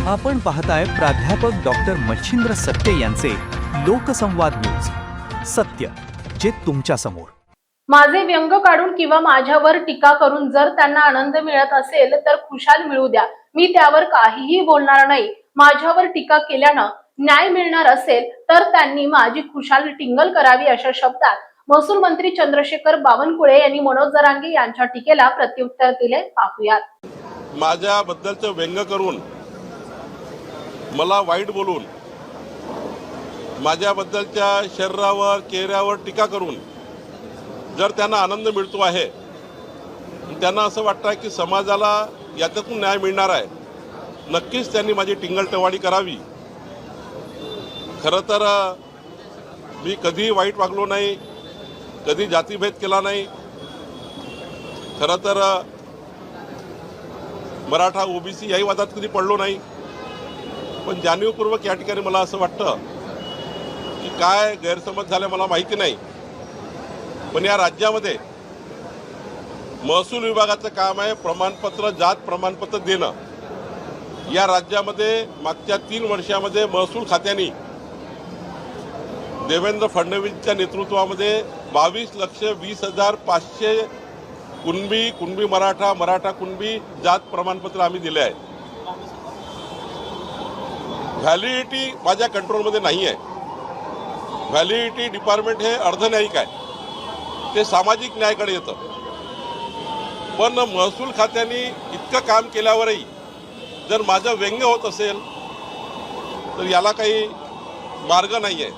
आपण पाहताय प्राध्यापक डॉक्टर मच्छिंद्र सत्य यांचे लोकसंवाद न्यूज. सत्य जे तुमच्या समोर. माझे व्यंग काढून किंवा माझ्यावर टीका करून जर त्यांना आनंद मिळत असेल तर खुशाल मिळू द्या. मी त्यावर काहीही बोलणार नाही. माझ्यावर टीका केल्यानं न्याय मिळणार असेल तर त्यांनी माझी खुशाल टिंगल करावी, अशा शब्दात महसूल मंत्री चंद्रशेखर बावनकुळे यांनी मनोज जरांगे यांच्या टीकेला प्रत्युत्तर दिले. पाहूयात. माझ्याबद्दलचं व्यंग करून, मला वाईट बोलून, माझ्याबद्दलच्या शरीरावर चेहऱ्यावर टीका करून जर त्यांना आनंद मिळतो आहे, त्यांना असं वाटतं की समाजाला याच्यातून न्याय मिळणार आहे, नक्कीच त्यांनी माझी टिंगलटवाडी करावी. खरं तर मी कधीही वाईट वागलो नाही, कधी जातीभेद केला नाही. खरं तर मराठा ओबीसी याही वादात कधी पडलो नाही. पण जाणीवपूर्वक या ठिकाणी मला असं वाटतं की काय गैरसमज झाले मला माहिती नाही, पण या राज्यामध्ये महसूल विभागाचं काम आहे प्रमाणपत्र, जात प्रमाणपत्र देणं. या राज्यामध्ये मागच्या 3 वर्षामध्ये महसूल खात्याने देवेंद्र फडणवीसच्या नेतृत्वामध्ये 22,20,500 कुणबी मराठा कुणबी जात प्रमाणपत्र आम्ही दिले आहेत. व्हॅलिडिटी माझ्या कंट्रोलमध्ये नाही आहे. व्हॅलिडिटी डिपार्टमेंट हे अर्धन्यायिक आहे, ते सामाजिक न्यायाकडे येतं. पण महसूल खात्याने इतकं काम केल्यावरही जर माझं व्यंग होत असेल तर याला काही मार्ग नाही आहे.